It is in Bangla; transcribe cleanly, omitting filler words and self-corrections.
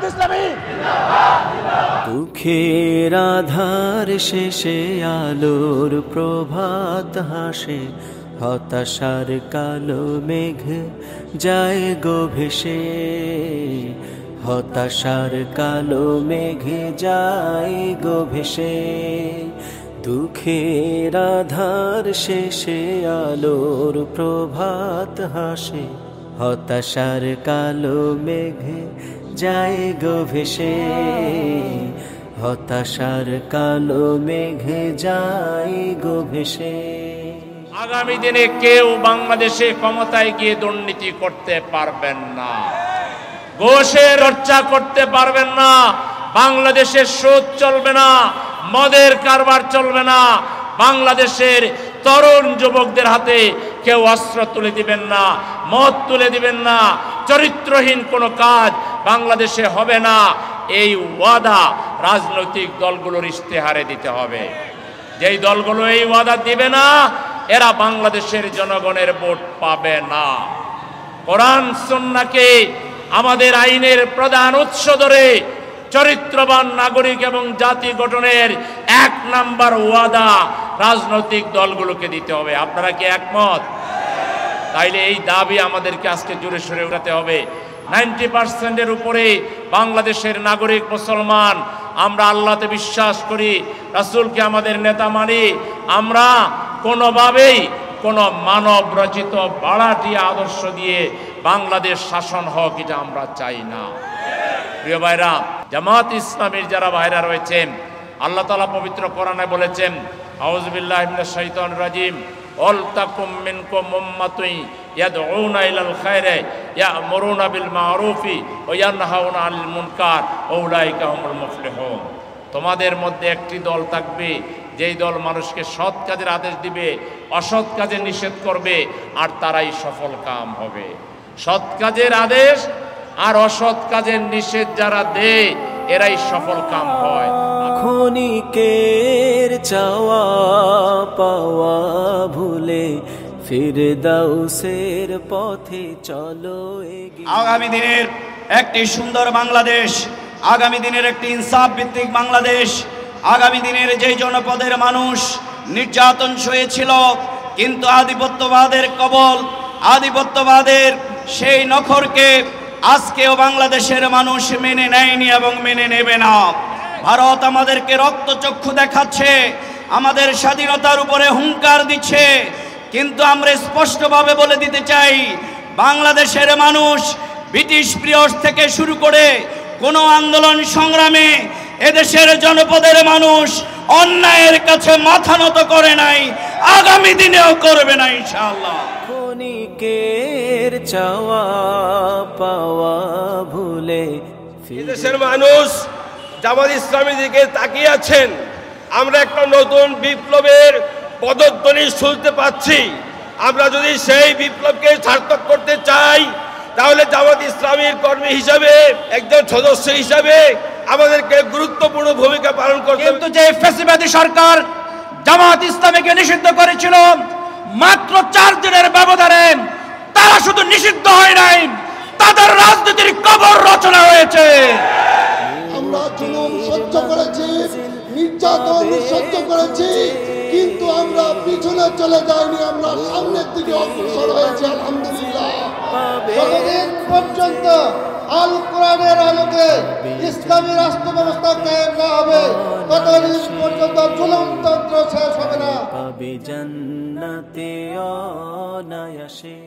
জামাত ইসলামী। দুঃখের আধার শেষে আলোর প্রভাত হাসে, হতাশার কালো মেঘ যায় গো ভেসে, হতাশার কালো মেঘ যায় গো ভেসে। দুঃখের আধার শেষে আলোর প্রভাত হাসে, হতাশার কালো মেঘ যায় গো ভেসে, হতাশার কালো মেঘ যায় গো ভেসে। আগামী দিনে কেউ বাংলাদেশে ক্ষমতায় গিয়ে দুর্নীতি করতে পারবেন না, ঘুষের চর্চা করতে পারবেন না, বাংলাদেশের সুদ চলবে না, মদের কারবার চলবে না, বাংলাদেশের তরুণ যুবকদের হাতে কেউ অস্ত্র তুলে দিবেন না, মদ তুলে দিবেন না, চরিত্রহীন কোনো কাজ বাংলাদেশে হবে না। এই ওয়াদা রাজনৈতিক দলগুলোর ইশতেহারে দিতে হবে। যেই দলগুলো এই ওয়াদা দিবে না, এরা বাংলাদেশের জনগণের ভোট পাবে না। কোরআন সুন্নাহকে আমাদের আইনের প্রধান উৎস ধরে চরিত্রবান নাগরিক এবং জাতি গঠনের 1 নাম্বার ওয়াদা রাজনৈতিক দলগুলোকে দিতে হবে। আপনারা কি একমত? তাইলে এই দাবি আমাদেরকে আজকে জোরে সোরে উঠাতে হবে। 90% উপরে বাংলাদেশের নাগরিক মুসলমান, আমরা আল্লাহতে বিশ্বাস করি, রাসূলকে আমাদের নেতা মানি। আমরা কোনোভাবেই কোনো মানব রচিত বাড়াটিয়া আদর্শ দিয়ে বাংলাদেশ শাসন হোক, এটা আমরা চাই না। প্রিয় ভাইরা, জামাত ইসলামীর যারা ভাইরা রয়েছেন, আল্লাহ তাআলা পবিত্র কোরআনে বলেছেন, আউযু বিল্লাহি মিনাশ শাইতানির রাজিম, ওয়াল তাকুম মিনকুম উম্মাতুন ইয়াদউনা ইলাল খায়রি ইয়া'মুরুনা বিল মা'রুফি ওয়া ইয়ানহাউনা আনিল মুনকার ওয়া উলাইকা হুমুল মুফলিহুন। তোমাদের মধ্যে একটি দল থাকবে, যেই দল মানুষকে সৎ কাজের আদেশ দিবে, অসৎ কাজে নিষেধ করবে, আর তারাই সফল কাম হবে। সৎ কাজের আদেশ আর অসৎ কাজের নিষেধ যারা দেয়, এরাই সফল কাম হয়। ক্ষণিকের চাওয়া পাওয়া ভুলে ফিরদাউসের পথে চলো এগিয়ে। আগামী দিনের একটি সুন্দর বাংলাদেশ, আগামী দিনের একটি ইনসাফ ভিত্তিক বাংলাদেশ, আগামী দিনের যেই জনপদের মানুষ নির্যাতন সয়েছিল, কিন্তু আধিপত্যবাদের কবল, আধিপত্যবাদের সেই নখরকে আজকেও বাংলাদেশের মানুষ মেনে নেয়নি এবং মেনে নেবে না। ভারত আমাদেরকে রক্তচক্ষু দেখাচ্ছে, আমাদের স্বাধীনতার উপরে হুঙ্কার দিচ্ছে, কিন্তু আমরা স্পষ্টভাবে বলে দিতে চাই, বাংলাদেশের মানুষ ব্রিটিশ পিরিয়ড থেকে শুরু করে কোনো আন্দোলন সংগ্রামে এদেশের জনপদের মানুষ অন্যায়ের কাছে মাথা নত করে নাই, আগামী দিনেও করবে না ইনশাআল্লাহ। ক্ষণিকের চাওয়া পাওয়া ভুলে দেশের মানুষ জামাত ইসলামীর দিকে তাকিয়ে আছেন। আমরা একটা নতুন বিপ্লবের পদধ্বনি শুনতে পাচ্ছি। আমরা যদি সেই বিপ্লবকে সার্থক করতে চাই, তাহলে জামাত ইসলামীর কর্মী হিসাবে, একজন সদস্য হিসাবে আমাদেরকে গুরুত্বপূর্ণ ভূমিকা পালন করতে হবে। কিন্তু যে ফ্যাসিবাদী সরকার জামাত ইসলামীকে নিষিদ্ধ করেছিল, মাত্র 4 দিনের ব্যবধানে তারা শুধু নিষিদ্ধ হয় নাই, তাদের রাজনীতির কবর রচনা হয়েছে। আমরা জুলুম সহ্য করেছি, নির্যাতন সহ্য করেছি, কিন্তু আমরা পিছনে চলে যাইনি, আমরা সামনের দিকে অগ্রসর হয়েছি আলহামদুলিল্লাহ। যতদিন পর্যন্ত আল কোরআনের আলোকে ইসলামী রাষ্ট্র ব্যবস্থা কায়েম না হবে, ততদিন পর্যন্ত জুলুমতন্ত্র শেষ হবে না। পাবে জান্নাতে অনায়াসে।